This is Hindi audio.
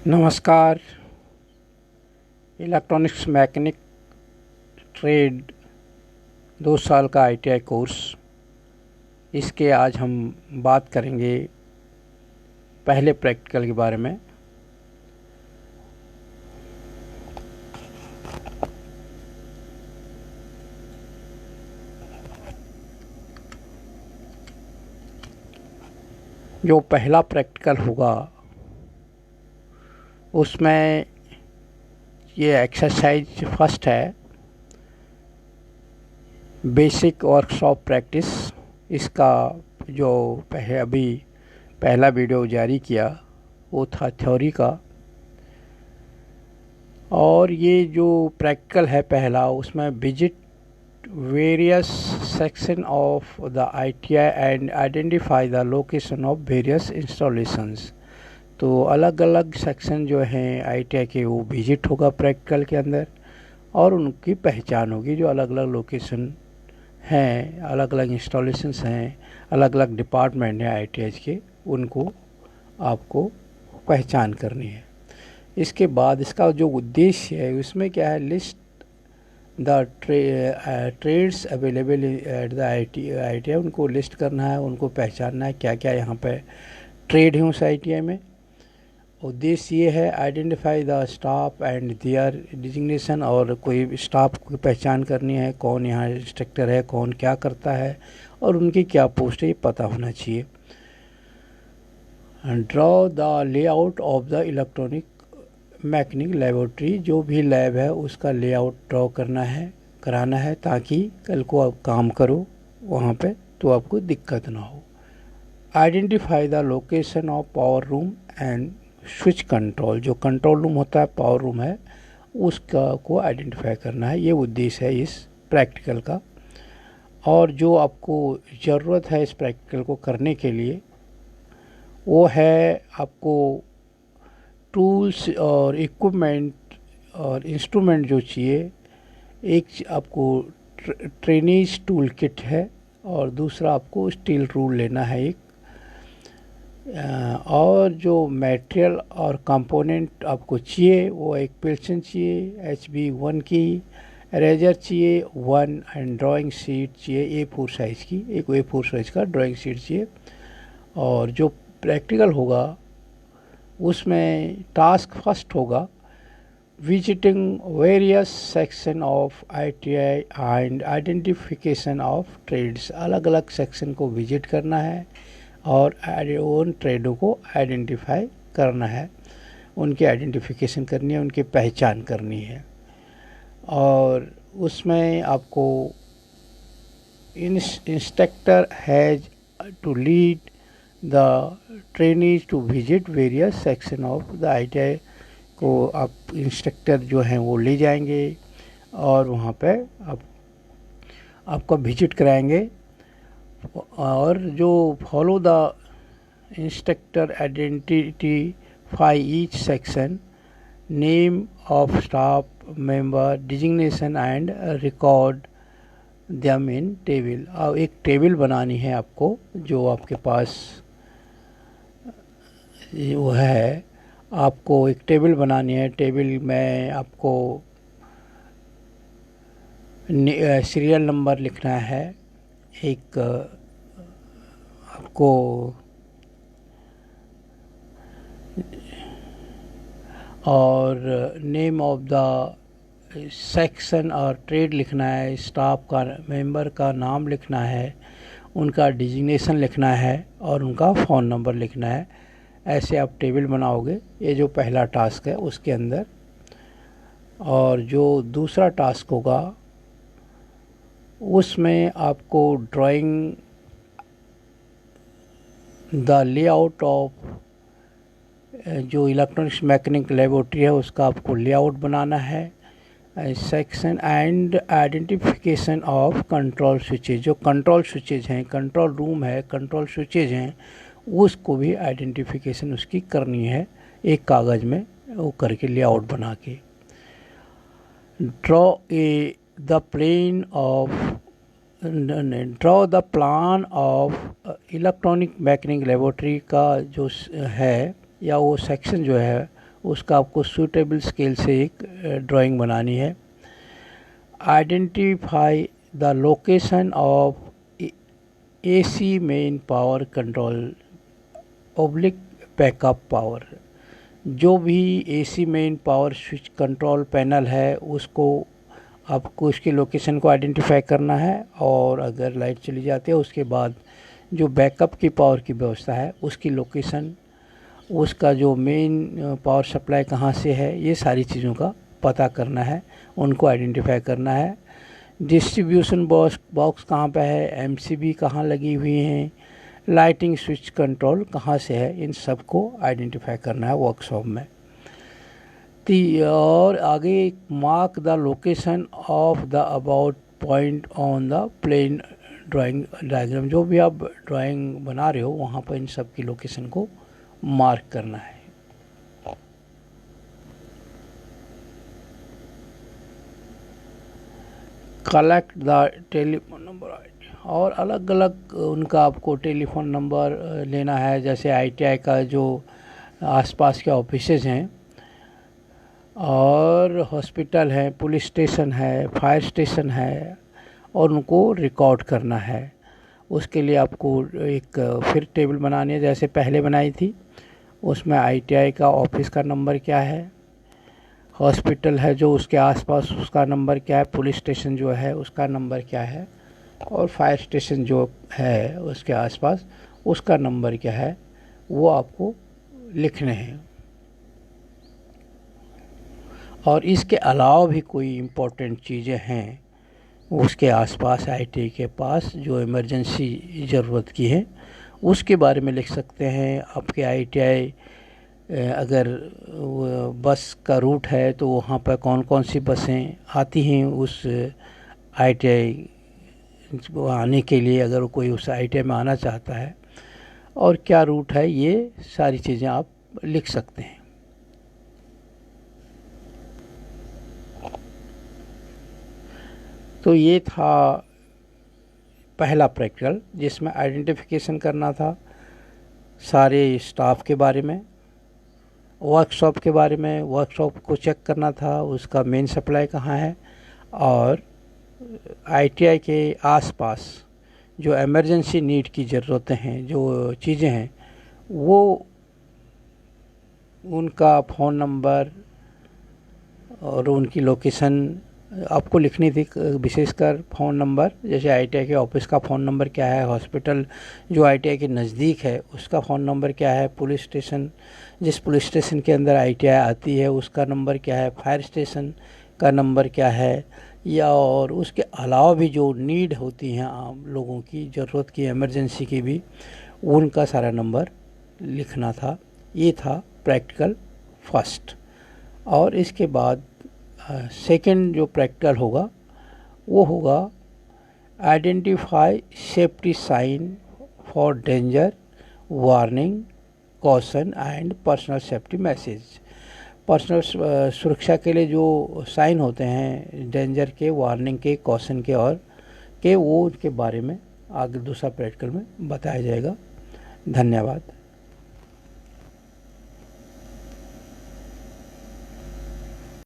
नमस्कार। इलेक्ट्रॉनिक्स मैकेनिक ट्रेड 2 साल का ITI कोर्स, इसके आज हम बात करेंगे पहले प्रैक्टिकल के बारे में। जो पहला प्रैक्टिकल होगा उसमें ये एक्सरसाइज फर्स्ट है, बेसिक वर्कशॉप प्रैक्टिस। इसका जो अभी पहला वीडियो जारी किया वो था थ्योरी का, और ये जो प्रैक्टिकल है पहला, उसमें visit various section of the ITI and identify the location of various installations. तो अलग अलग सेक्शन जो हैं ITI के वो विजिट होगा प्रैक्टिकल के अंदर, और उनकी पहचान होगी। जो अलग अलग लोकेशन हैं, अलग अलग इंस्टॉलेशंस हैं, अलग अलग डिपार्टमेंट हैं ITI के, उनको आपको पहचान करनी है। इसके बाद इसका जो उद्देश्य है उसमें क्या है, list the trades available at the ITI, उनको लिस्ट करना है, उनको पहचानना है क्या क्या यहाँ पे ट्रेड है उस ITI में। उद्देश्य ये है identify the staff and their designation, और कोई स्टाफ की पहचान करनी है, कौन यहाँ इंस्ट्रक्टर है, कौन क्या करता है और उनकी क्या पोस्ट है, ये पता होना चाहिए। Draw the layout of the electronic mechanic laboratory, जो भी लैब है उसका लेआउट ड्रॉ कराना है, ताकि कल को आप काम करो वहाँ पे तो आपको दिक्कत ना हो। Identify the location of power room and switch control, जो कंट्रोल रूम होता है, पावर रूम है, उसका को आइडेंटिफाई करना है। ये उद्देश्य है इस प्रैक्टिकल का। और जो आपको ज़रूरत है इस प्रैक्टिकल को करने के लिए, वो है आपको टूल्स और इक्विपमेंट और इंस्ट्रूमेंट जो चाहिए। एक आपको ट्रेनीज टूल किट है, और दूसरा आपको स्टील रूल लेना है एक, और जो मटेरियल और कंपोनेंट आपको चाहिए वो एक पेंसिल चाहिए HB1 की, इरेजर चाहिए 1, एंड ड्राइंग शीट चाहिए A4 साइज़ की, एक A4 साइज़ का ड्राइंग शीट चाहिए। और जो प्रैक्टिकल होगा उसमें टास्क फर्स्ट होगा visiting various section of ITI and identification of trades. अलग अलग सेक्शन को विजिट करना है और उन ट्रेडों को आइडेंटिफाई करना है, उनकी आइडेंटिफिकेशन करनी है, उनकी पहचान करनी है। और उसमें आपको instructor has to lead the trainees to visit various section of the ITI को, आप इंस्ट्रक्टर जो हैं वो ले जाएंगे और वहाँ पे आपको विजिट कराएंगे। और जो follow the instructor identify each section, name of staff member, designation and record them in table. अब एक टेबल बनानी है आपको, जो आपके पास वो है, आपको एक टेबल बनानी है। टेबल में आपको सीरियल नंबर लिखना है, एक आपको और नेम ऑफ द सेक्शन और ट्रेड लिखना है, स्टाफ का मेंबर का नाम लिखना है, उनका डिजिग्नेशन लिखना है और उनका फ़ोन नंबर लिखना है। ऐसे आप टेबल बनाओगे, ये जो पहला टास्क है उसके अंदर। और जो दूसरा टास्क होगा उसमें आपको ड्राइंग द लेआउट ऑफ, जो इलेक्ट्रॉनिक्स मैकेनिक लेबोरेटरी है उसका आपको लेआउट बनाना है, section and identification of control switches, जो कंट्रोल स्विचेज हैं, कंट्रोल रूम है, कंट्रोल स्विचेज हैं, उसको भी आइडेंटिफिकेशन उसकी करनी है एक कागज़ में वो करके, लेआउट बना के। Draw the plan of electronic mechanic laboratory का जो है, या वो सेक्शन जो है उसका आपको सूटेबल स्केल से एक ड्राइंग बनानी है। Identify the location of AC main power control oblique backup power. जो भी AC main power switch control panel है उसको आपको उसकी लोकेशन को आइडेंटिफाई करना है, और अगर लाइट चली जाती है उसके बाद जो बैकअप की पावर की व्यवस्था है उसकी लोकेशन, उसका जो मेन पावर सप्लाई कहाँ से है, ये सारी चीज़ों का पता करना है, उनको आइडेंटिफाई करना है। डिस्ट्रीब्यूशन बॉक्स कहाँ पे है, MCB कहाँ लगी हुई हैं, लाइटिंग स्विच कंट्रोल कहाँ से है, इन सब को आइडेंटिफाई करना है वर्कशॉप में। और आगे mark the location of the about point on the plane drawing diagram. जो भी आप ड्राइंग बना रहे हो वहाँ पर इन सब की लोकेशन को मार्क करना है। कलेक्ट द टेलीफोन नंबर, और अलग अलग उनका आपको टेलीफोन नंबर लेना है। जैसे ITI का जो आसपास के ऑफिसेज हैं और हॉस्पिटल है, पुलिस स्टेशन है, फायर स्टेशन है, और उनको रिकॉर्ड करना है। उसके लिए आपको एक फिर टेबल बनानी है जैसे पहले बनाई थी। उसमें ITI का ऑफिस का नंबर क्या है, हॉस्पिटल है जो उसके आसपास उसका नंबर क्या है, पुलिस स्टेशन जो है उसका नंबर क्या है, और फायर स्टेशन जो है उसके आसपास उसका नंबर क्या है, वो आपको लिखने हैं। और इसके अलावा भी कोई इम्पोर्टेंट चीज़ें हैं उसके आसपास ITI के पास जो इमरजेंसी ज़रूरत की है, उसके बारे में लिख सकते हैं। आपके ITI अगर बस का रूट है तो वहाँ पर कौन कौन सी बसें आती हैं उस ITI आने के लिए, अगर कोई उस ITI में आना चाहता है, और क्या रूट है, ये सारी चीज़ें आप लिख सकते हैं। तो ये था पहला प्रैक्टिकल जिसमें आइडेंटिफिकेशन करना था सारे स्टाफ के बारे में, वर्कशॉप के बारे में, वर्कशॉप को चेक करना था उसका मेन सप्लाई कहाँ है, और ITI के आसपास जो इमरजेंसी नीड की ज़रूरतें हैं, जो चीज़ें हैं, वो उनका फ़ोन नंबर और उनकी लोकेशन आपको लिखनी थी। विशेषकर फ़ोन नंबर, जैसे ITI के ऑफिस का फ़ोन नंबर क्या है, हॉस्पिटल जो ITI के नज़दीक है उसका फ़ोन नंबर क्या है, पुलिस स्टेशन जिस पुलिस स्टेशन के अंदर ITI आती है उसका नंबर क्या है, फायर स्टेशन का नंबर क्या है, या और उसके अलावा भी जो नीड होती हैं आम लोगों की ज़रूरत की, इमरजेंसी की भी, उनका सारा नंबर लिखना था। ये था प्रैक्टिकल फर्स्ट। और इसके बाद सेकंड जो प्रैक्टिकल होगा वो होगा identify safety sign for danger, warning, caution and personal safety message. Personal सुरक्षा के लिए जो साइन होते हैं डेंजर के, वार्निंग के, कॉशन के और के, वो उनके बारे में आगे दूसरा प्रैक्टिकल में बताया जाएगा। धन्यवाद।